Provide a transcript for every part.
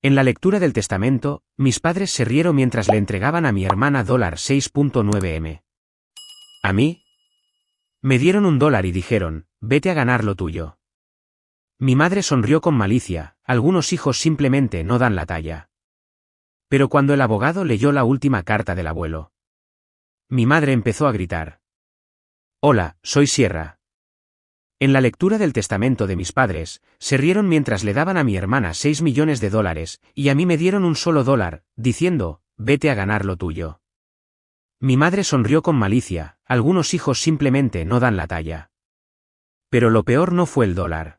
En la lectura del testamento, mis padres se rieron mientras le entregaban a mi hermana $6.9M. ¿A mí? Me dieron $1 y dijeron, vete a ganar lo tuyo. Mi madre sonrió con malicia, algunos hijos simplemente no dan la talla. Pero cuando el abogado leyó la última carta del abuelo, mi madre empezó a gritar. Hola, soy Sierra. En la lectura del testamento de mis padres, se rieron mientras le daban a mi hermana $6 millones y a mí me dieron un solo $1, diciendo, vete a ganar lo tuyo. Mi madre sonrió con malicia, algunos hijos simplemente no dan la talla. Pero lo peor no fue el $1.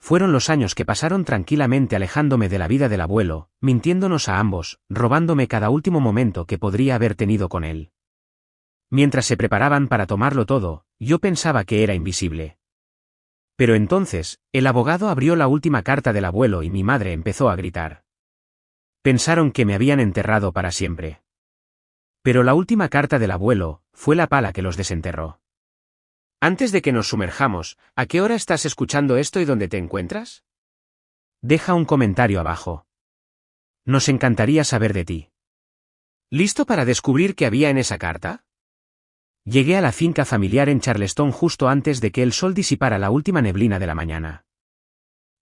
Fueron los años que pasaron tranquilamente alejándome de la vida del abuelo, mintiéndonos a ambos, robándome cada último momento que podría haber tenido con él. Mientras se preparaban para tomarlo todo, yo pensaba que era invisible. Pero entonces, el abogado abrió la última carta del abuelo y mi madre empezó a gritar. Pensaron que me habían enterrado para siempre. Pero la última carta del abuelo fue la pala que los desenterró. Antes de que nos sumerjamos, ¿a qué hora estás escuchando esto y dónde te encuentras? Deja un comentario abajo. Nos encantaría saber de ti. ¿Listo para descubrir qué había en esa carta? Llegué a la finca familiar en Charleston justo antes de que el sol disipara la última neblina de la mañana.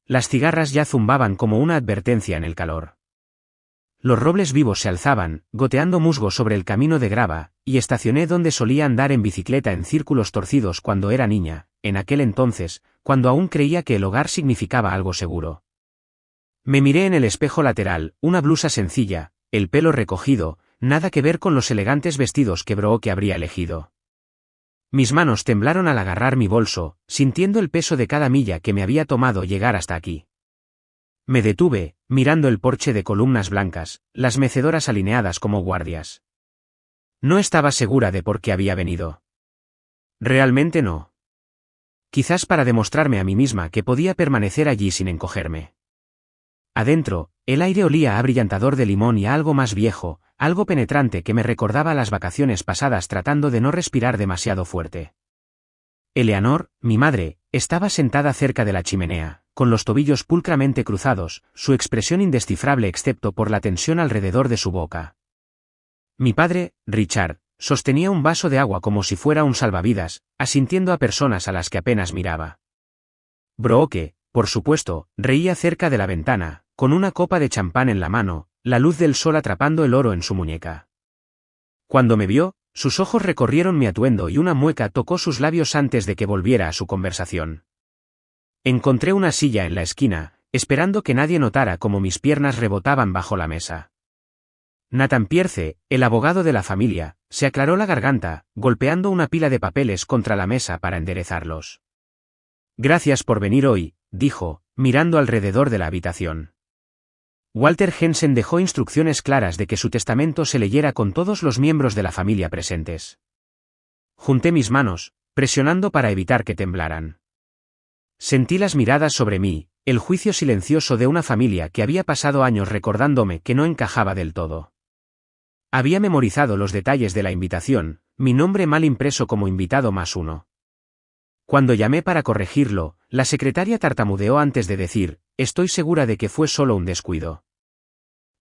Las cigarras ya zumbaban como una advertencia en el calor. Los robles vivos se alzaban, goteando musgo sobre el camino de grava, y estacioné donde solía andar en bicicleta en círculos torcidos cuando era niña, en aquel entonces, cuando aún creía que el hogar significaba algo seguro. Me miré en el espejo lateral, una blusa sencilla, el pelo recogido, nada que ver con los elegantes vestidos que Brooke habría elegido. Mis manos temblaron al agarrar mi bolso, sintiendo el peso de cada milla que me había tomado llegar hasta aquí. Me detuve, mirando el porche de columnas blancas, las mecedoras alineadas como guardias. No estaba segura de por qué había venido. Realmente no. Quizás para demostrarme a mí misma que podía permanecer allí sin encogerme. Adentro, el aire olía a abrillantador de limón y a algo más viejo, algo penetrante que me recordaba las vacaciones pasadas tratando de no respirar demasiado fuerte. Eleanor, mi madre, estaba sentada cerca de la chimenea, con los tobillos pulcramente cruzados, su expresión indescifrable excepto por la tensión alrededor de su boca. Mi padre, Richard, sostenía un vaso de agua como si fuera un salvavidas, asintiendo a personas a las que apenas miraba. Brooke, por supuesto, reía cerca de la ventana, con una copa de champán en la mano, la luz del sol atrapando el oro en su muñeca. Cuando me vio, sus ojos recorrieron mi atuendo y una mueca tocó sus labios antes de que volviera a su conversación. Encontré una silla en la esquina, esperando que nadie notara cómo mis piernas rebotaban bajo la mesa. Nathan Pierce, el abogado de la familia, se aclaró la garganta, golpeando una pila de papeles contra la mesa para enderezarlos. Gracias por venir hoy, dijo, mirando alrededor de la habitación. Walter Hensen dejó instrucciones claras de que su testamento se leyera con todos los miembros de la familia presentes. Junté mis manos, presionando para evitar que temblaran. Sentí las miradas sobre mí, el juicio silencioso de una familia que había pasado años recordándome que no encajaba del todo. Había memorizado los detalles de la invitación, mi nombre mal impreso como invitado +1. Cuando llamé para corregirlo, la secretaria tartamudeó antes de decir, estoy segura de que fue solo un descuido.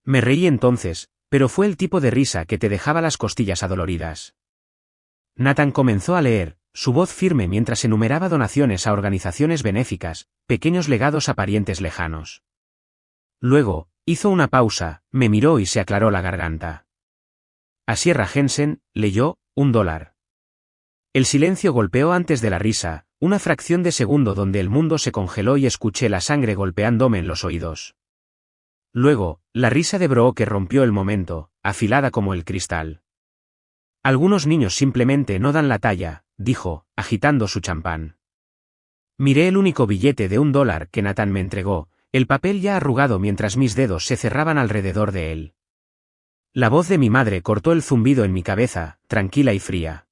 Me reí entonces, pero fue el tipo de risa que te dejaba las costillas adoloridas. Nathan comenzó a leer, su voz firme mientras enumeraba donaciones a organizaciones benéficas, pequeños legados a parientes lejanos. Luego, hizo una pausa, me miró y se aclaró la garganta. A Sierra Hensen, leyó, $1. El silencio golpeó antes de la risa, una fracción de segundo donde el mundo se congeló y escuché la sangre golpeándome en los oídos. Luego, la risa de Brooke rompió el momento, afilada como el cristal. Algunos niños simplemente no dan la talla, dijo, agitando su champán. Miré el único billete de $1 que Nathan me entregó, el papel ya arrugado mientras mis dedos se cerraban alrededor de él. La voz de mi madre cortó el zumbido en mi cabeza, tranquila y fría.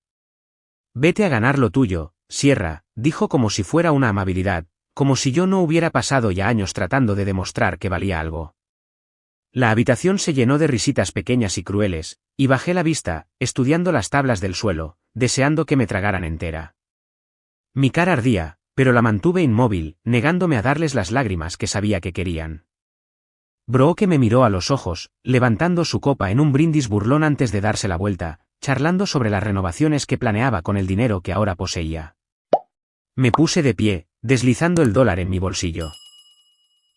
Vete a ganar lo tuyo, Sierra, dijo como si fuera una amabilidad, como si yo no hubiera pasado ya años tratando de demostrar que valía algo. La habitación se llenó de risitas pequeñas y crueles, y bajé la vista, estudiando las tablas del suelo, deseando que me tragaran entera. Mi cara ardía, pero la mantuve inmóvil, negándome a darles las lágrimas que sabía que querían. Brooke me miró a los ojos, levantando su copa en un brindis burlón antes de darse la vuelta, charlando sobre las renovaciones que planeaba con el dinero que ahora poseía. Me puse de pie, deslizando el dólar en mi bolsillo.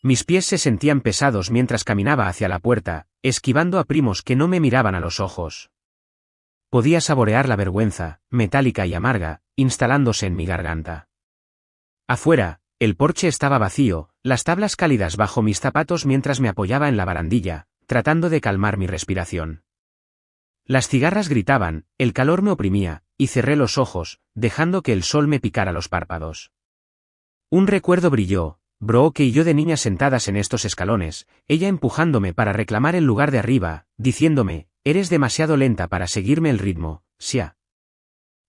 Mis pies se sentían pesados mientras caminaba hacia la puerta, esquivando a primos que no me miraban a los ojos. Podía saborear la vergüenza, metálica y amarga, instalándose en mi garganta. Afuera, el porche estaba vacío, las tablas cálidas bajo mis zapatos mientras me apoyaba en la barandilla, tratando de calmar mi respiración. Las cigarras gritaban, el calor me oprimía, y cerré los ojos, dejando que el sol me picara los párpados. Un recuerdo brilló, Brooke y yo de niñas sentadas en estos escalones, ella empujándome para reclamar el lugar de arriba, diciéndome, eres demasiado lenta para seguirme el ritmo, Sia.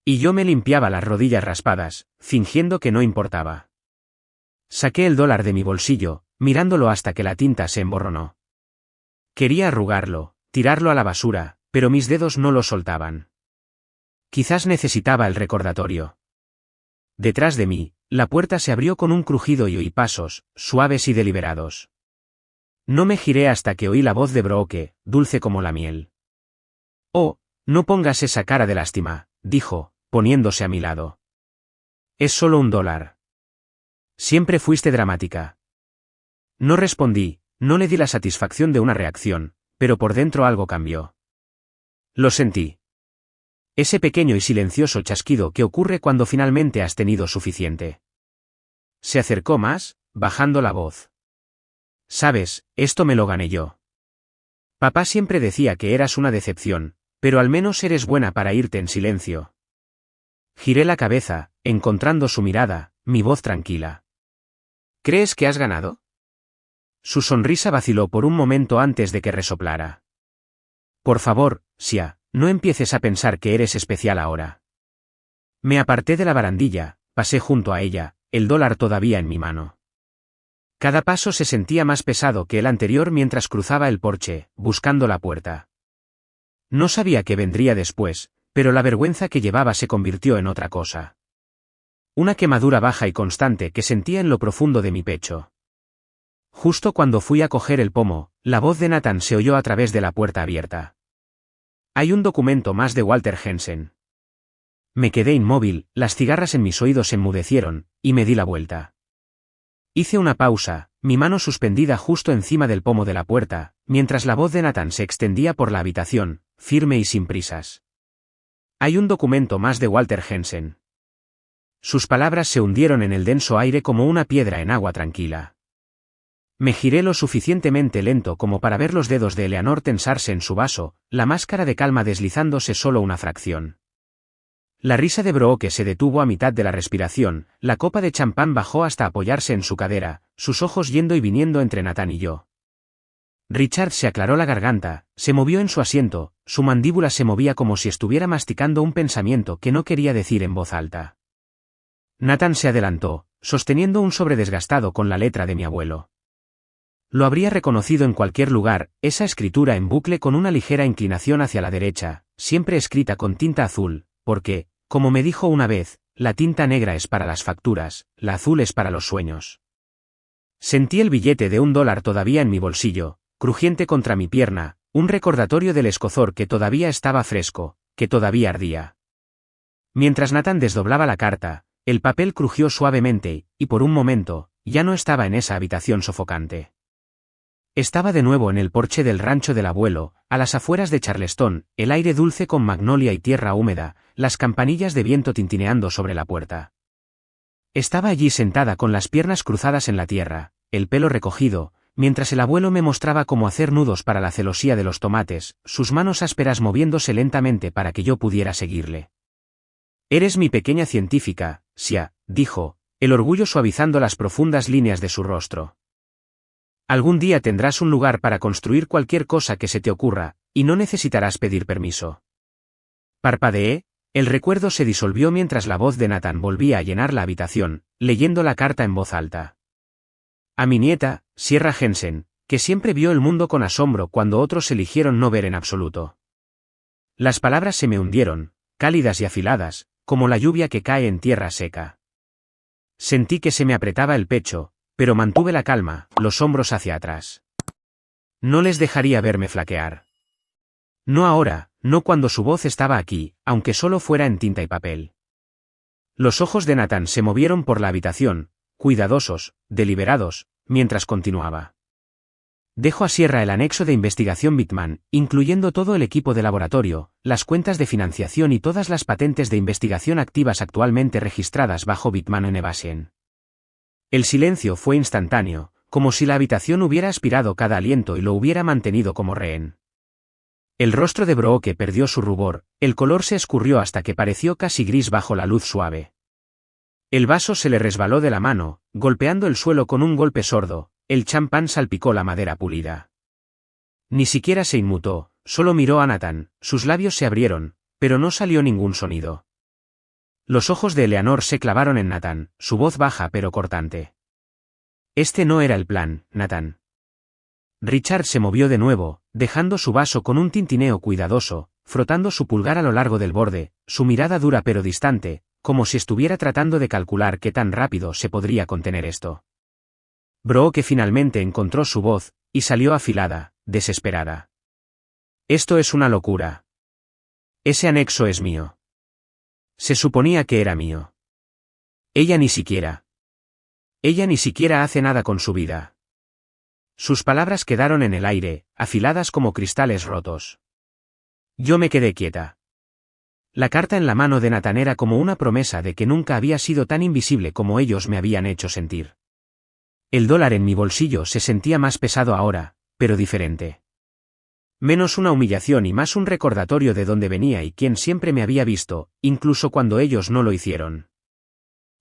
Y yo me limpiaba las rodillas raspadas, fingiendo que no importaba. Saqué el dólar de mi bolsillo, mirándolo hasta que la tinta se emborronó. Quería arrugarlo, tirarlo a la basura, pero mis dedos no lo soltaban. Quizás necesitaba el recordatorio. Detrás de mí, la puerta se abrió con un crujido y oí pasos, suaves y deliberados. No me giré hasta que oí la voz de Brooke, dulce como la miel. Oh, no pongas esa cara de lástima, dijo, poniéndose a mi lado. Es solo $1. Siempre fuiste dramática. No respondí, no le di la satisfacción de una reacción, pero por dentro algo cambió. Lo sentí. Ese pequeño y silencioso chasquido que ocurre cuando finalmente has tenido suficiente. Se acercó más, bajando la voz. Sabes, esto me lo gané yo. Papá siempre decía que eras una decepción, pero al menos eres buena para irte en silencio. Giré la cabeza, encontrando su mirada, mi voz tranquila. ¿Crees que has ganado? Su sonrisa vaciló por un momento antes de que resoplara. Por favor, Sia, no empieces a pensar que eres especial ahora. Me aparté de la barandilla, pasé junto a ella, el dólar todavía en mi mano. Cada paso se sentía más pesado que el anterior mientras cruzaba el porche, buscando la puerta. No sabía qué vendría después, pero la vergüenza que llevaba se convirtió en otra cosa. Una quemadura baja y constante que sentía en lo profundo de mi pecho. Justo cuando fui a coger el pomo, la voz de Nathan se oyó a través de la puerta abierta. Hay un documento más de Walter Jensen. Me quedé inmóvil, las cigarras en mis oídos se enmudecieron, y me di la vuelta. Hice una pausa, mi mano suspendida justo encima del pomo de la puerta, mientras la voz de Nathan se extendía por la habitación, firme y sin prisas. Hay un documento más de Walter Jensen. Sus palabras se hundieron en el denso aire como una piedra en agua tranquila. Me giré lo suficientemente lento como para ver los dedos de Eleanor tensarse en su vaso, la máscara de calma deslizándose solo una fracción. La risa de Brooke se detuvo a mitad de la respiración, la copa de champán bajó hasta apoyarse en su cadera, sus ojos yendo y viniendo entre Nathan y yo. Richard se aclaró la garganta, se movió en su asiento, su mandíbula se movía como si estuviera masticando un pensamiento que no quería decir en voz alta. Nathan se adelantó, sosteniendo un sobre desgastado con la letra de mi abuelo. Lo habría reconocido en cualquier lugar, esa escritura en bucle con una ligera inclinación hacia la derecha, siempre escrita con tinta azul, porque, como me dijo una vez, la tinta negra es para las facturas, la azul es para los sueños. Sentí el billete de $1 todavía en mi bolsillo, crujiente contra mi pierna, un recordatorio del escozor que todavía estaba fresco, que todavía ardía. Mientras Nathan desdoblaba la carta, el papel crujió suavemente, y por un momento, ya no estaba en esa habitación sofocante. Estaba de nuevo en el porche del rancho del abuelo, a las afueras de Charleston, el aire dulce con magnolia y tierra húmeda, las campanillas de viento tintineando sobre la puerta. Estaba allí sentada con las piernas cruzadas en la tierra, el pelo recogido, mientras el abuelo me mostraba cómo hacer nudos para la celosía de los tomates, sus manos ásperas moviéndose lentamente para que yo pudiera seguirle. Eres mi pequeña científica, Sia, dijo, el orgullo suavizando las profundas líneas de su rostro. Algún día tendrás un lugar para construir cualquier cosa que se te ocurra, y no necesitarás pedir permiso. Parpadeé, el recuerdo se disolvió mientras la voz de Nathan volvía a llenar la habitación, leyendo la carta en voz alta. A mi nieta, Sierra Jensen, que siempre vio el mundo con asombro cuando otros eligieron no ver en absoluto. Las palabras se me hundieron, cálidas y afiladas, como la lluvia que cae en tierra seca. Sentí que se me apretaba el pecho, pero mantuve la calma, los hombros hacia atrás. No les dejaría verme flaquear. No ahora, no cuando su voz estaba aquí, aunque solo fuera en tinta y papel. Los ojos de Nathan se movieron por la habitación, cuidadosos, deliberados, mientras continuaba. Dejo a Sierra el anexo de investigación Bitman, incluyendo todo el equipo de laboratorio, las cuentas de financiación y todas las patentes de investigación activas actualmente registradas bajo Bitman en Evasien. El silencio fue instantáneo, como si la habitación hubiera aspirado cada aliento y lo hubiera mantenido como rehén. El rostro de Brooke perdió su rubor, el color se escurrió hasta que pareció casi gris bajo la luz suave. El vaso se le resbaló de la mano, golpeando el suelo con un golpe sordo, el champán salpicó la madera pulida. Ni siquiera se inmutó, solo miró a Nathan, sus labios se abrieron, pero no salió ningún sonido. Los ojos de Eleanor se clavaron en Nathan, su voz baja pero cortante. Este no era el plan, Nathan. Richard se movió de nuevo, dejando su vaso con un tintineo cuidadoso, frotando su pulgar a lo largo del borde, su mirada dura pero distante, como si estuviera tratando de calcular qué tan rápido se podría contener esto. Brooke finalmente encontró su voz, y salió afilada, desesperada. Esto es una locura. Ese anexo es mío. Se suponía que era mío. Ella ni siquiera hace nada con su vida. Sus palabras quedaron en el aire, afiladas como cristales rotos. Yo me quedé quieta. La carta en la mano de Nathan era como una promesa de que nunca había sido tan invisible como ellos me habían hecho sentir. El dólar en mi bolsillo se sentía más pesado ahora, pero diferente. Menos una humillación y más un recordatorio de dónde venía y quién siempre me había visto, incluso cuando ellos no lo hicieron.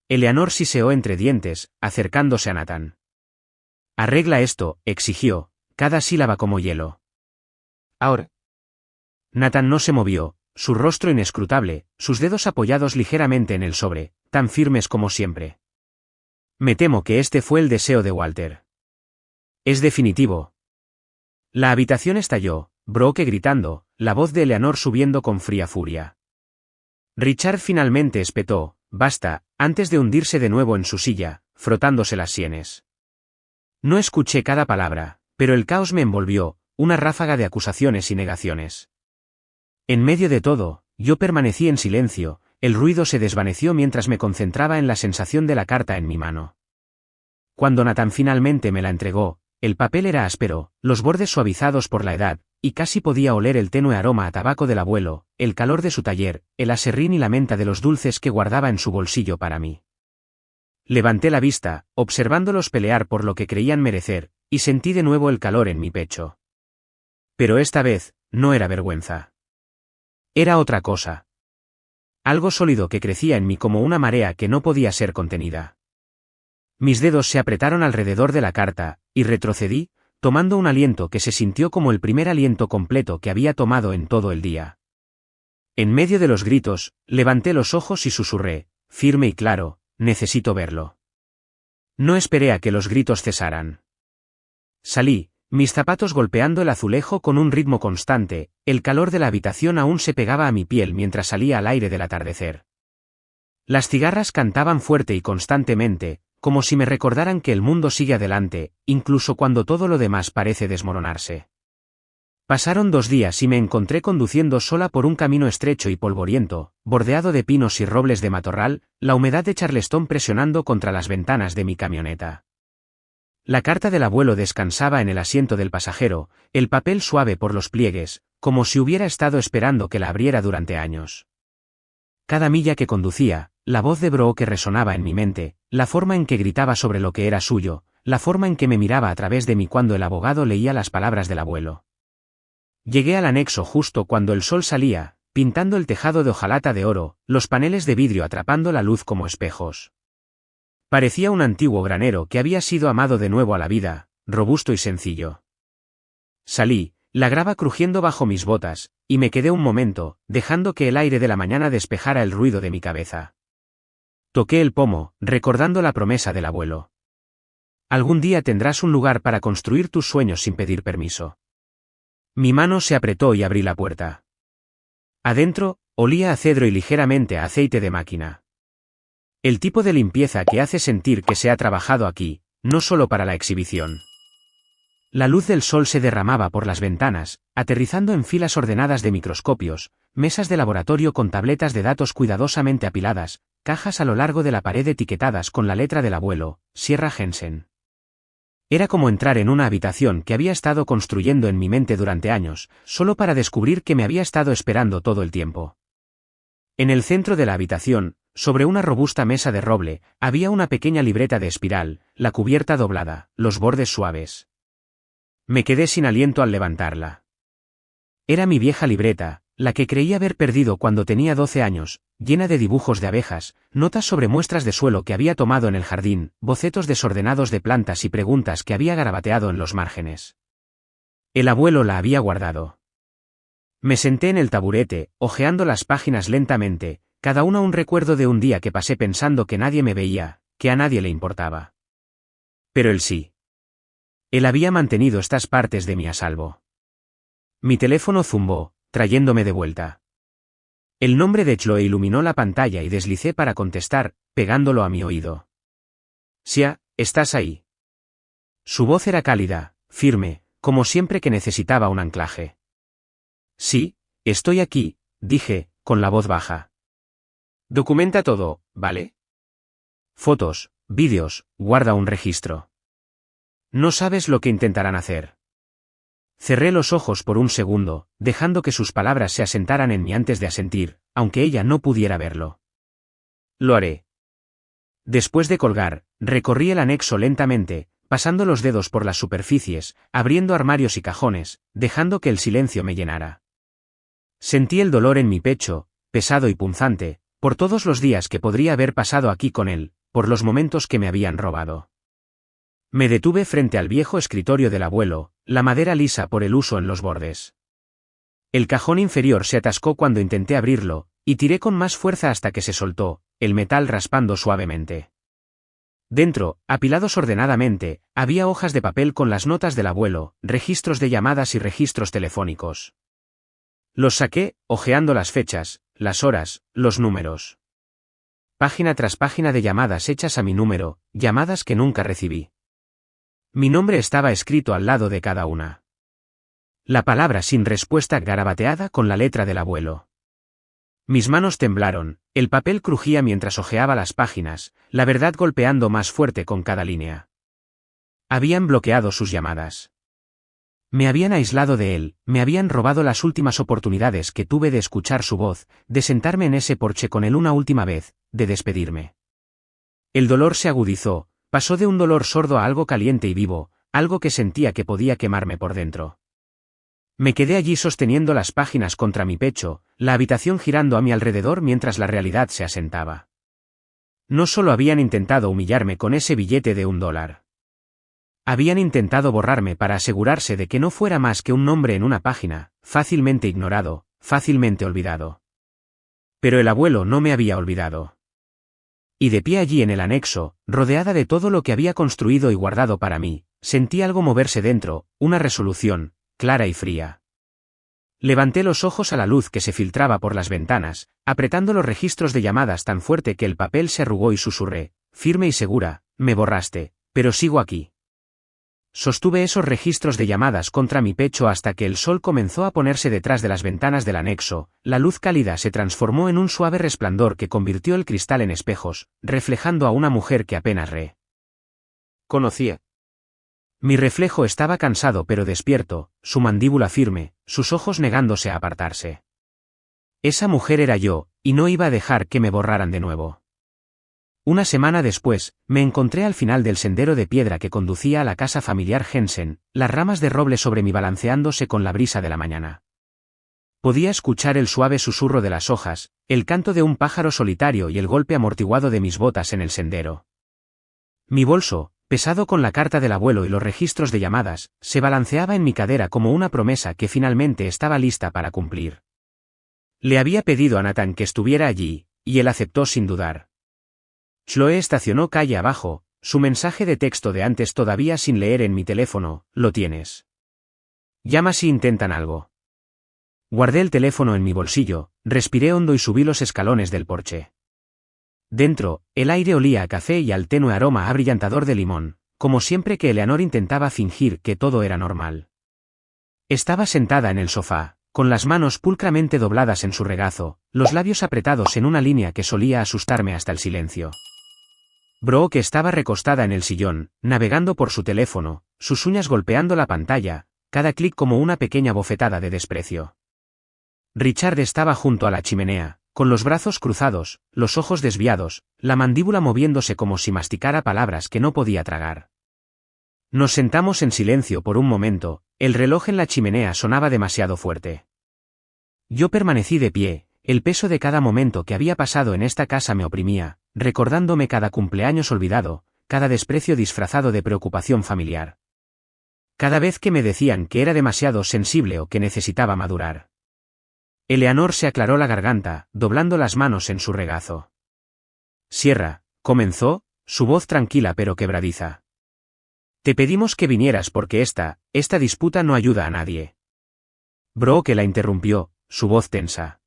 Eleanor siseó entre dientes, acercándose a Nathan. Arregla esto, exigió, cada sílaba como hielo. Ahora. Nathan no se movió, su rostro inescrutable, sus dedos apoyados ligeramente en el sobre, tan firmes como siempre. Me temo que este fue el deseo de Walter. Es definitivo. La habitación estalló, Brooke gritando, la voz de Eleanor subiendo con fría furia. Richard finalmente espetó, basta, antes de hundirse de nuevo en su silla, frotándose las sienes. No escuché cada palabra, pero el caos me envolvió, una ráfaga de acusaciones y negaciones. En medio de todo, yo permanecí en silencio, el ruido se desvaneció mientras me concentraba en la sensación de la carta en mi mano. Cuando Nathan finalmente me la entregó, el papel era áspero, los bordes suavizados por la edad, y casi podía oler el tenue aroma a tabaco del abuelo, el calor de su taller, el aserrín y la menta de los dulces que guardaba en su bolsillo para mí. Levanté la vista, observándolos pelear por lo que creían merecer, y sentí de nuevo el calor en mi pecho. Pero esta vez, no era vergüenza. Era otra cosa. Algo sólido que crecía en mí como una marea que no podía ser contenida. Mis dedos se apretaron alrededor de la carta, y retrocedí, tomando un aliento que se sintió como el primer aliento completo que había tomado en todo el día. En medio de los gritos, levanté los ojos y susurré, firme y claro, necesito verlo. No esperé a que los gritos cesaran. Salí, mis zapatos golpeando el azulejo con un ritmo constante, el calor de la habitación aún se pegaba a mi piel mientras salía al aire del atardecer. Las cigarras cantaban fuerte y constantemente, como si me recordaran que el mundo sigue adelante, incluso cuando todo lo demás parece desmoronarse. Pasaron 2 días y me encontré conduciendo sola por un camino estrecho y polvoriento, bordeado de pinos y robles de matorral, la humedad de Charleston presionando contra las ventanas de mi camioneta. La carta del abuelo descansaba en el asiento del pasajero, el papel suave por los pliegues, como si hubiera estado esperando que la abriera durante años. Cada milla que conducía, la voz de Brooke resonaba en mi mente, la forma en que gritaba sobre lo que era suyo, la forma en que me miraba a través de mí cuando el abogado leía las palabras del abuelo. Llegué al anexo justo cuando el sol salía, pintando el tejado de hojalata de oro, los paneles de vidrio atrapando la luz como espejos. Parecía un antiguo granero que había sido amado de nuevo a la vida, robusto y sencillo. Salí, la grava crujiendo bajo mis botas, y me quedé un momento, dejando que el aire de la mañana despejara el ruido de mi cabeza. Toqué el pomo, recordando la promesa del abuelo. Algún día tendrás un lugar para construir tus sueños sin pedir permiso. Mi mano se apretó y abrí la puerta. Adentro, olía a cedro y ligeramente a aceite de máquina. El tipo de limpieza que hace sentir que se ha trabajado aquí, no solo para la exhibición. La luz del sol se derramaba por las ventanas, aterrizando en filas ordenadas de microscopios, mesas de laboratorio con tabletas de datos cuidadosamente apiladas, cajas a lo largo de la pared etiquetadas con la letra del abuelo, Sierra Jensen. Era como entrar en una habitación que había estado construyendo en mi mente durante años, solo para descubrir que me había estado esperando todo el tiempo. En el centro de la habitación, sobre una robusta mesa de roble, había una pequeña libreta de espiral, la cubierta doblada, los bordes suaves. Me quedé sin aliento al levantarla. Era mi vieja libreta, la que creía haber perdido cuando tenía 12 años, llena de dibujos de abejas, notas sobre muestras de suelo que había tomado en el jardín, bocetos desordenados de plantas y preguntas que había garabateado en los márgenes. El abuelo la había guardado. Me senté en el taburete, hojeando las páginas lentamente, cada una un recuerdo de un día que pasé pensando que nadie me veía, que a nadie le importaba. Pero él sí. Él había mantenido estas partes de mí a salvo. Mi teléfono zumbó, trayéndome de vuelta. El nombre de Chloe iluminó la pantalla y deslicé para contestar, pegándolo a mi oído. Sia, ¿estás ahí? Su voz era cálida, firme, como siempre que necesitaba un anclaje. Sí, estoy aquí, dije, con la voz baja. Documenta todo, ¿vale? Fotos, vídeos, guarda un registro. No sabes lo que intentarán hacer. Cerré los ojos por un segundo, dejando que sus palabras se asentaran en mí antes de asentir, aunque ella no pudiera verlo. Lo haré. Después de colgar, recorrí el anexo lentamente, pasando los dedos por las superficies, abriendo armarios y cajones, dejando que el silencio me llenara. Sentí el dolor en mi pecho, pesado y punzante, por todos los días que podría haber pasado aquí con él, por los momentos que me habían robado. Me detuve frente al viejo escritorio del abuelo, la madera lisa por el uso en los bordes. El cajón inferior se atascó cuando intenté abrirlo, y tiré con más fuerza hasta que se soltó, el metal raspando suavemente. Dentro, apilados ordenadamente, había hojas de papel con las notas del abuelo, registros de llamadas y registros telefónicos. Los saqué, hojeando las fechas, las horas, los números. Página tras página de llamadas hechas a mi número, llamadas que nunca recibí. Mi nombre estaba escrito al lado de cada una. La palabra sin respuesta garabateada con la letra del abuelo. Mis manos temblaron, el papel crujía mientras hojeaba las páginas, la verdad golpeando más fuerte con cada línea. Habían bloqueado sus llamadas. Me habían aislado de él, me habían robado las últimas oportunidades que tuve de escuchar su voz, de sentarme en ese porche con él una última vez, de despedirme. El dolor se agudizó, pasó de un dolor sordo a algo caliente y vivo, algo que sentía que podía quemarme por dentro. Me quedé allí sosteniendo las páginas contra mi pecho, la habitación girando a mi alrededor mientras la realidad se asentaba. No solo habían intentado humillarme con ese billete de $1. Habían intentado borrarme para asegurarse de que no fuera más que un nombre en una página, fácilmente ignorado, fácilmente olvidado. Pero el abuelo no me había olvidado. Y de pie allí en el anexo, rodeada de todo lo que había construido y guardado para mí, sentí algo moverse dentro, una resolución, clara y fría. Levanté los ojos a la luz que se filtraba por las ventanas, apretando los registros de llamadas tan fuerte que el papel se arrugó y susurré, firme y segura, me borraste, pero sigo aquí. Sostuve esos registros de llamadas contra mi pecho hasta que el sol comenzó a ponerse detrás de las ventanas del anexo, la luz cálida se transformó en un suave resplandor que convirtió el cristal en espejos, reflejando a una mujer que apenas conocía. Mi reflejo estaba cansado pero despierto, su mandíbula firme, sus ojos negándose a apartarse. Esa mujer era yo, y no iba a dejar que me borraran de nuevo. Una semana después, me encontré al final del sendero de piedra que conducía a la casa familiar Jensen, las ramas de roble sobre mí balanceándose con la brisa de la mañana. Podía escuchar el suave susurro de las hojas, el canto de un pájaro solitario y el golpe amortiguado de mis botas en el sendero. Mi bolso, pesado con la carta del abuelo y los registros de llamadas, se balanceaba en mi cadera como una promesa que finalmente estaba lista para cumplir. Le había pedido a Nathan que estuviera allí, y él aceptó sin dudar. Chloe estacionó calle abajo, su mensaje de texto de antes todavía sin leer en mi teléfono, lo tienes. Llama si intentan algo. Guardé el teléfono en mi bolsillo, respiré hondo y subí los escalones del porche. Dentro, el aire olía a café y al tenue aroma abrillantador de limón, como siempre que Eleanor intentaba fingir que todo era normal. Estaba sentada en el sofá, con las manos pulcramente dobladas en su regazo, los labios apretados en una línea que solía asustarme hasta el silencio. Brooke estaba recostada en el sillón, navegando por su teléfono, sus uñas golpeando la pantalla, cada clic como una pequeña bofetada de desprecio. Richard estaba junto a la chimenea, con los brazos cruzados, los ojos desviados, la mandíbula moviéndose como si masticara palabras que no podía tragar. Nos sentamos en silencio por un momento, el reloj en la chimenea sonaba demasiado fuerte. Yo permanecí de pie, el peso de cada momento que había pasado en esta casa me oprimía, recordándome cada cumpleaños olvidado, cada desprecio disfrazado de preocupación familiar. Cada vez que me decían que era demasiado sensible o que necesitaba madurar. Eleanor se aclaró la garganta, doblando las manos en su regazo. Sierra, comenzó, su voz tranquila pero quebradiza. Te pedimos que vinieras porque esta disputa no ayuda a nadie. Brooke la interrumpió, su voz tensa.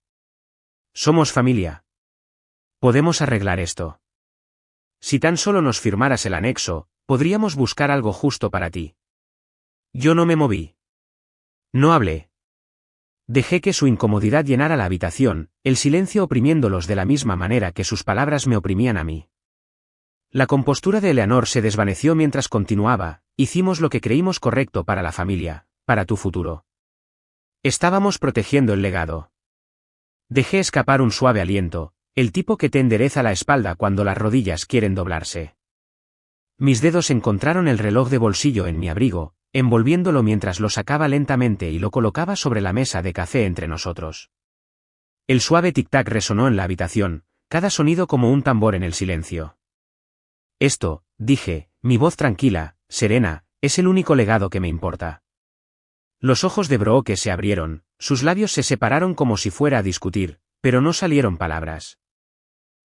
Somos familia. Podemos arreglar esto. Si tan solo nos firmaras el anexo, podríamos buscar algo justo para ti. Yo no me moví. No hablé. Dejé que su incomodidad llenara la habitación, el silencio oprimiéndolos de la misma manera que sus palabras me oprimían a mí. La compostura de Eleanor se desvaneció mientras continuaba, hicimos lo que creímos correcto para la familia, para tu futuro. Estábamos protegiendo el legado. Dejé escapar un suave aliento, el tipo que te endereza la espalda cuando las rodillas quieren doblarse. Mis dedos encontraron el reloj de bolsillo en mi abrigo, envolviéndolo mientras lo sacaba lentamente y lo colocaba sobre la mesa de café entre nosotros. El suave tic-tac resonó en la habitación, cada sonido como un tambor en el silencio. Esto, dije, mi voz tranquila, serena, es el único legado que me importa. Los ojos de Brooke se abrieron, sus labios se separaron como si fuera a discutir, pero no salieron palabras.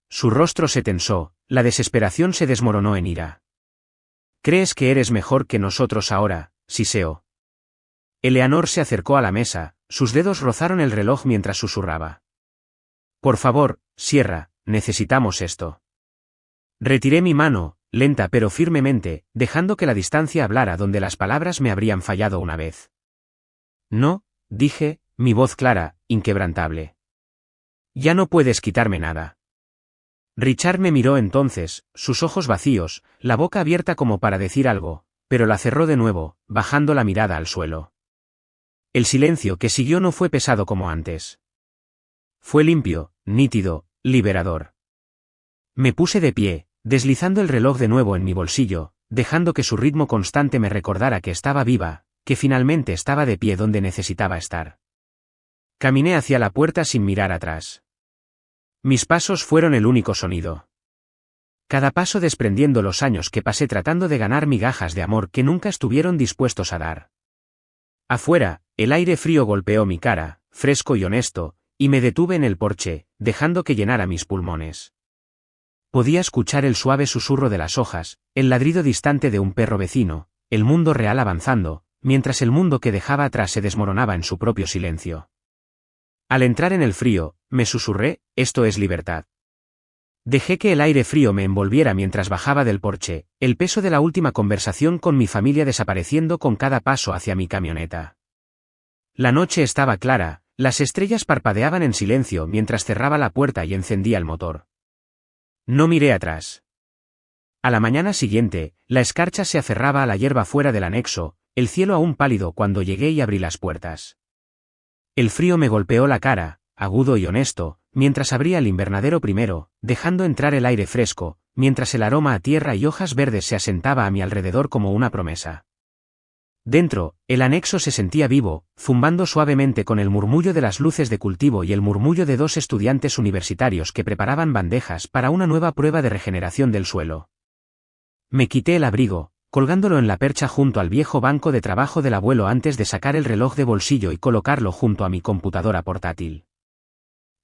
Su rostro se tensó, la desesperación se desmoronó en ira. ¿Crees que eres mejor que nosotros ahora, Siseo? Eleanor se acercó a la mesa, sus dedos rozaron el reloj mientras susurraba. Por favor, Sierra, necesitamos esto. Retiré mi mano, lenta pero firmemente, dejando que la distancia hablara donde las palabras me habrían fallado una vez. No, dije, mi voz clara, inquebrantable. Ya no puedes quitarme nada. Richard me miró entonces, sus ojos vacíos, la boca abierta como para decir algo, pero la cerró de nuevo, bajando la mirada al suelo. El silencio que siguió no fue pesado como antes. Fue limpio, nítido, liberador. Me puse de pie, deslizando el reloj de nuevo en mi bolsillo, dejando que su ritmo constante me recordara que estaba viva, que finalmente estaba de pie donde necesitaba estar. Caminé hacia la puerta sin mirar atrás. Mis pasos fueron el único sonido. Cada paso desprendiendo los años que pasé tratando de ganar migajas de amor que nunca estuvieron dispuestos a dar. Afuera, el aire frío golpeó mi cara, fresco y honesto, y me detuve en el porche, dejando que llenara mis pulmones. Podía escuchar el suave susurro de las hojas, el ladrido distante de un perro vecino, el mundo real avanzando, mientras el mundo que dejaba atrás se desmoronaba en su propio silencio. Al entrar en el frío, me susurré, esto es libertad. Dejé que el aire frío me envolviera mientras bajaba del porche, el peso de la última conversación con mi familia desapareciendo con cada paso hacia mi camioneta. La noche estaba clara, las estrellas parpadeaban en silencio mientras cerraba la puerta y encendía el motor. No miré atrás. A la mañana siguiente, la escarcha se aferraba a la hierba fuera del anexo, el cielo aún pálido cuando llegué y abrí las puertas. El frío me golpeó la cara, agudo y honesto, mientras abría el invernadero primero, dejando entrar el aire fresco, mientras el aroma a tierra y hojas verdes se asentaba a mi alrededor como una promesa. Dentro, el anexo se sentía vivo, zumbando suavemente con el murmullo de las luces de cultivo y el murmullo de dos estudiantes universitarios que preparaban bandejas para una nueva prueba de regeneración del suelo. Me quité el abrigo, colgándolo en la percha junto al viejo banco de trabajo del abuelo antes de sacar el reloj de bolsillo y colocarlo junto a mi computadora portátil.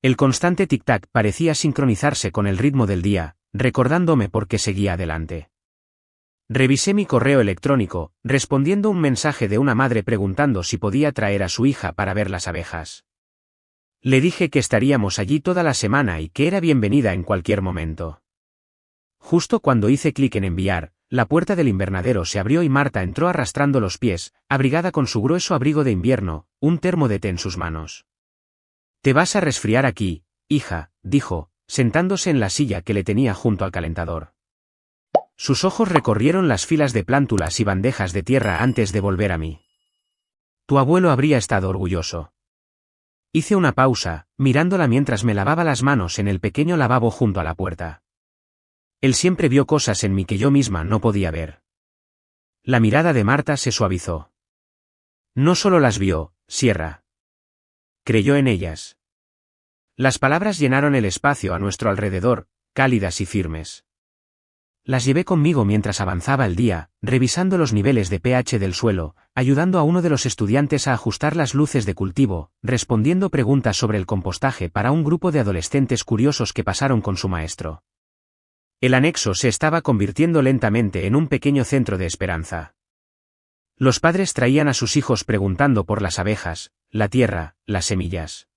El constante tic-tac parecía sincronizarse con el ritmo del día, recordándome por qué seguía adelante. Revisé mi correo electrónico, respondiendo un mensaje de una madre preguntando si podía traer a su hija para ver las abejas. Le dije que estaríamos allí toda la semana y que era bienvenida en cualquier momento. Justo cuando hice clic en enviar, la puerta del invernadero se abrió y Marta entró arrastrando los pies, abrigada con su grueso abrigo de invierno, un termo de té en sus manos. «Te vas a resfriar aquí, hija», dijo, sentándose en la silla que le tenía junto al calentador. Sus ojos recorrieron las filas de plántulas y bandejas de tierra antes de volver a mí. «Tu abuelo habría estado orgulloso». Hice una pausa, mirándola mientras me lavaba las manos en el pequeño lavabo junto a la puerta. Él siempre vio cosas en mí que yo misma no podía ver. La mirada de Marta se suavizó. No solo las vio, Sierra. Creyó en ellas. Las palabras llenaron el espacio a nuestro alrededor, cálidas y firmes. Las llevé conmigo mientras avanzaba el día, revisando los niveles de pH del suelo, ayudando a uno de los estudiantes a ajustar las luces de cultivo, respondiendo preguntas sobre el compostaje para un grupo de adolescentes curiosos que pasaron con su maestro. El anexo se estaba convirtiendo lentamente en un pequeño centro de esperanza. Los padres traían a sus hijos preguntando por las abejas, la tierra, las semillas.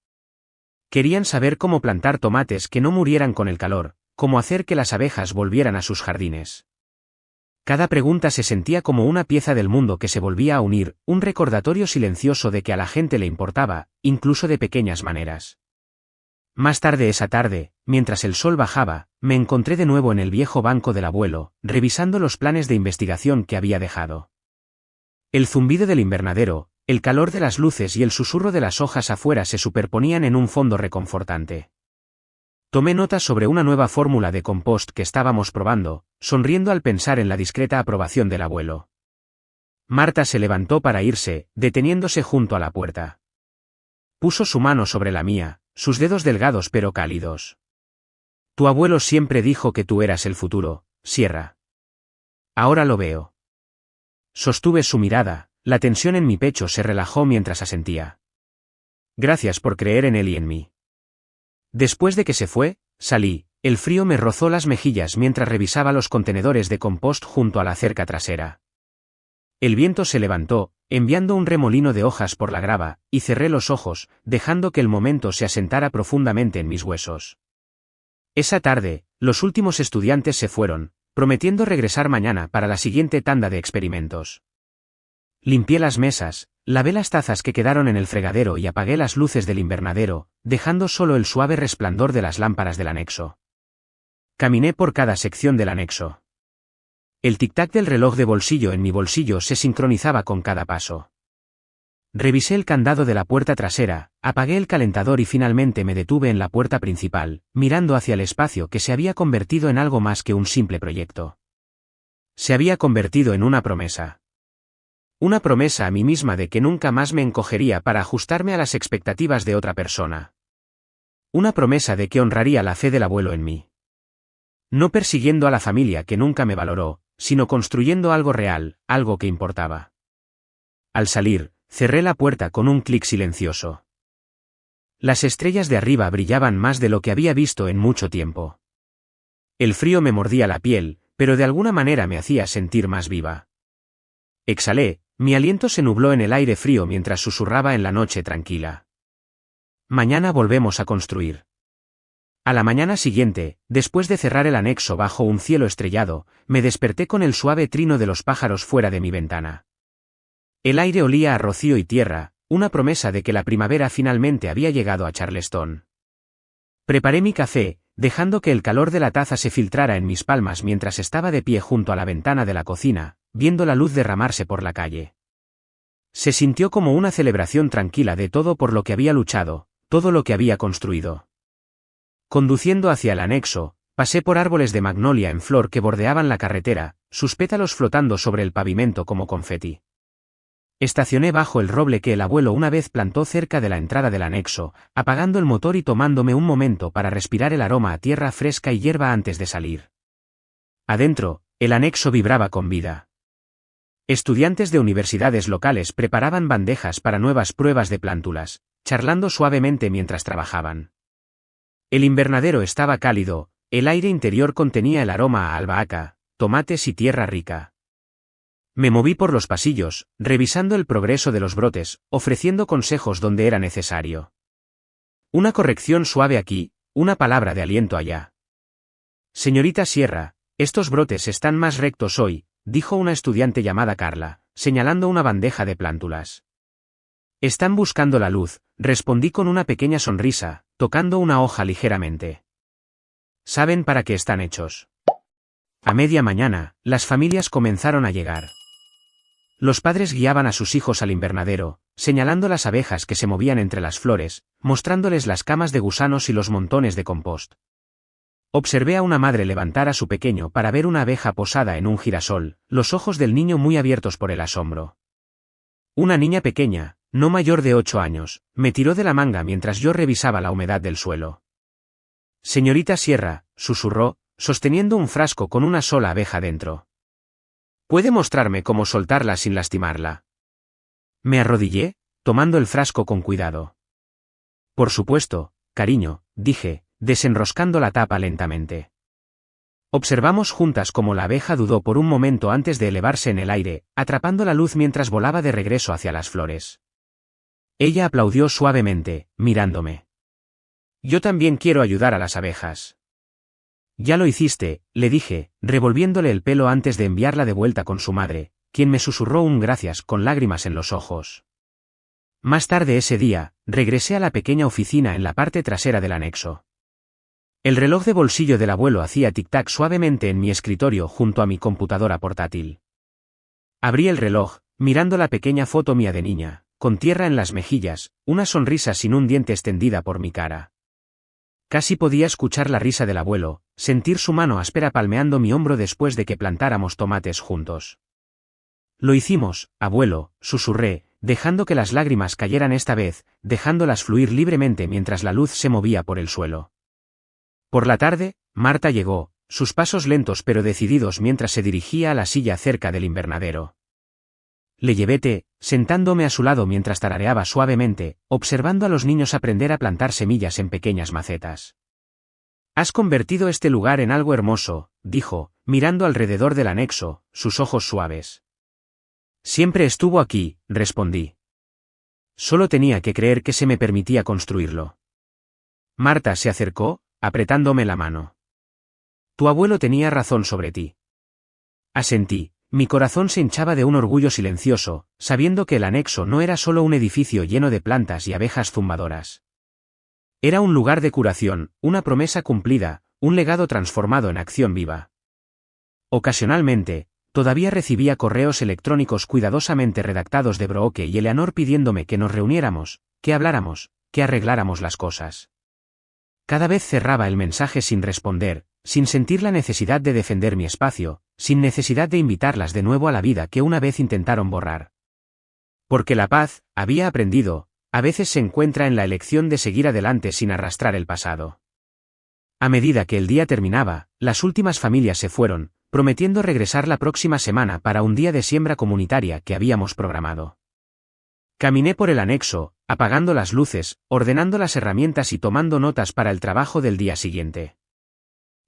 Querían saber cómo plantar tomates que no murieran con el calor, cómo hacer que las abejas volvieran a sus jardines. Cada pregunta se sentía como una pieza del mundo que se volvía a unir, un recordatorio silencioso de que a la gente le importaba, incluso de pequeñas maneras. Más tarde esa tarde, mientras el sol bajaba, me encontré de nuevo en el viejo banco del abuelo, revisando los planes de investigación que había dejado. El zumbido del invernadero, el calor de las luces y el susurro de las hojas afuera se superponían en un fondo reconfortante. Tomé notas sobre una nueva fórmula de compost que estábamos probando, sonriendo al pensar en la discreta aprobación del abuelo. Marta se levantó para irse, deteniéndose junto a la puerta. Puso su mano sobre la mía, sus dedos delgados pero cálidos. Tu abuelo siempre dijo que tú eras el futuro, Sierra. Ahora lo veo. Sostuve su mirada, la tensión en mi pecho se relajó mientras asentía. Gracias por creer en él y en mí. Después de que se fue, salí, el frío me rozó las mejillas mientras revisaba los contenedores de compost junto a la cerca trasera. El viento se levantó, enviando un remolino de hojas por la grava, y cerré los ojos, dejando que el momento se asentara profundamente en mis huesos. Esa tarde, los últimos estudiantes se fueron, prometiendo regresar mañana para la siguiente tanda de experimentos. Limpié las mesas, lavé las tazas que quedaron en el fregadero y apagué las luces del invernadero, dejando solo el suave resplandor de las lámparas del anexo. Caminé por cada sección del anexo. El tic-tac del reloj de bolsillo en mi bolsillo se sincronizaba con cada paso. Revisé el candado de la puerta trasera, apagué el calentador y finalmente me detuve en la puerta principal, mirando hacia el espacio que se había convertido en algo más que un simple proyecto. Se había convertido en una promesa. Una promesa a mí misma de que nunca más me encogería para ajustarme a las expectativas de otra persona. Una promesa de que honraría la fe del abuelo en mí. No persiguiendo a la familia que nunca me valoró, sino construyendo algo real, algo que importaba. Al salir, cerré la puerta con un clic silencioso. Las estrellas de arriba brillaban más de lo que había visto en mucho tiempo. El frío me mordía la piel, pero de alguna manera me hacía sentir más viva. Exhalé, mi aliento se nubló en el aire frío mientras susurraba en la noche tranquila. Mañana volvemos a construir. A la mañana siguiente, después de cerrar el anexo bajo un cielo estrellado, me desperté con el suave trino de los pájaros fuera de mi ventana. El aire olía a rocío y tierra, una promesa de que la primavera finalmente había llegado a Charleston. Preparé mi café, dejando que el calor de la taza se filtrara en mis palmas mientras estaba de pie junto a la ventana de la cocina, viendo la luz derramarse por la calle. Se sintió como una celebración tranquila de todo por lo que había luchado, todo lo que había construido. Conduciendo hacia el anexo, pasé por árboles de magnolia en flor que bordeaban la carretera, sus pétalos flotando sobre el pavimento como confeti. Estacioné bajo el roble que el abuelo una vez plantó cerca de la entrada del anexo, apagando el motor y tomándome un momento para respirar el aroma a tierra fresca y hierba antes de salir. Adentro, el anexo vibraba con vida. Estudiantes de universidades locales preparaban bandejas para nuevas pruebas de plántulas, charlando suavemente mientras trabajaban. El invernadero estaba cálido, el aire interior contenía el aroma a albahaca, tomates y tierra rica. Me moví por los pasillos, revisando el progreso de los brotes, ofreciendo consejos donde era necesario. Una corrección suave aquí, una palabra de aliento allá. Señorita Sierra, Estos brotes están más rectos hoy, dijo una estudiante llamada Carla, señalando una bandeja de plántulas. Están buscando la luz, respondí con una pequeña sonrisa, tocando una hoja ligeramente. ¿Saben para qué están hechos? A media mañana, las familias comenzaron a llegar. Los padres guiaban a sus hijos al invernadero, señalando las abejas que se movían entre las flores, mostrándoles las camas de gusanos y los montones de compost. Observé a una madre levantar a su pequeño para ver una abeja posada en un girasol, los ojos del niño muy abiertos por el asombro. Una niña pequeña, no mayor de 8 años, me tiró de la manga mientras yo revisaba la humedad del suelo. Señorita Sierra, susurró, sosteniendo un frasco con una sola abeja dentro. ¿Puede mostrarme cómo soltarla sin lastimarla? Me arrodillé, tomando el frasco con cuidado. Por supuesto, cariño, dije, desenroscando la tapa lentamente. Observamos juntas cómo la abeja dudó por un momento antes de elevarse en el aire, atrapando la luz mientras volaba de regreso hacia las flores. Ella aplaudió suavemente, mirándome. Yo también quiero ayudar a las abejas. Ya lo hiciste, le dije, revolviéndole el pelo antes de enviarla de vuelta con su madre, quien me susurró un gracias con lágrimas en los ojos. Más tarde ese día, regresé a la pequeña oficina en la parte trasera del anexo. El reloj de bolsillo del abuelo hacía tic-tac suavemente en mi escritorio junto a mi computadora portátil. Abrí el reloj, mirando la pequeña foto mía de niña, con tierra en las mejillas, una sonrisa sin un diente extendida por mi cara. Casi podía escuchar la risa del abuelo, sentir su mano áspera palmeando mi hombro después de que plantáramos tomates juntos. Lo hicimos, abuelo, susurré, dejando que las lágrimas cayeran esta vez, dejándolas fluir libremente mientras la luz se movía por el suelo. Por la tarde, Marta llegó, sus pasos lentos pero decididos mientras se dirigía a la silla cerca del invernadero. Le llevé té, sentándome a su lado mientras tarareaba suavemente, observando a los niños aprender a plantar semillas en pequeñas macetas. Has convertido este lugar en algo hermoso, dijo, mirando alrededor del anexo, sus ojos suaves. Siempre estuvo aquí, respondí. Solo tenía que creer que se me permitía construirlo. Marta se acercó, apretándome la mano. Tu abuelo tenía razón sobre ti. Asentí. Mi corazón se hinchaba de un orgullo silencioso, sabiendo que el anexo no era solo un edificio lleno de plantas y abejas zumbadoras. Era un lugar de curación, una promesa cumplida, un legado transformado en acción viva. Ocasionalmente, todavía recibía correos electrónicos cuidadosamente redactados de Brooke y Eleanor pidiéndome que nos reuniéramos, que habláramos, que arregláramos las cosas. Cada vez cerraba el mensaje sin responder, sin sentir la necesidad de defender mi espacio, sin necesidad de invitarlas de nuevo a la vida que una vez intentaron borrar. Porque la paz, había aprendido, a veces se encuentra en la elección de seguir adelante sin arrastrar el pasado. A medida que el día terminaba, las últimas familias se fueron, prometiendo regresar la próxima semana para un día de siembra comunitaria que habíamos programado. Caminé por el anexo, apagando las luces, ordenando las herramientas y tomando notas para el trabajo del día siguiente.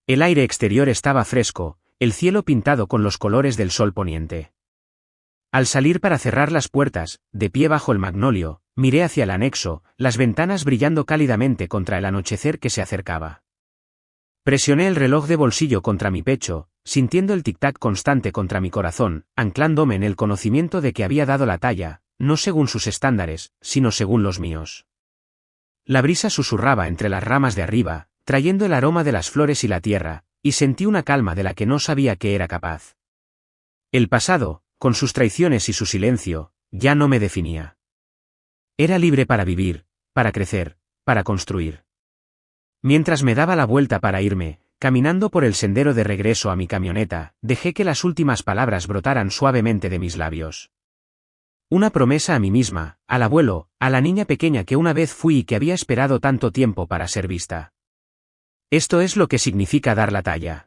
El aire exterior estaba fresco, el cielo pintado con los colores del sol poniente. Al salir para cerrar las puertas, de pie bajo el magnolio, miré hacia el anexo, las ventanas brillando cálidamente contra el anochecer que se acercaba. Presioné el reloj de bolsillo contra mi pecho, sintiendo el tic-tac constante contra mi corazón, anclándome en el conocimiento de que había dado la talla, no según sus estándares, sino según los míos. La brisa susurraba entre las ramas de arriba, trayendo el aroma de las flores y la tierra, y sentí una calma de la que no sabía que era capaz. El pasado, con sus traiciones y su silencio, ya no me definía. Era libre para vivir, para crecer, para construir. Mientras me daba la vuelta para irme, caminando por el sendero de regreso a mi camioneta, dejé que las últimas palabras brotaran suavemente de mis labios. Una promesa a mí misma, al abuelo, a la niña pequeña que una vez fui y que había esperado tanto tiempo para ser vista. Esto es lo que significa dar la talla.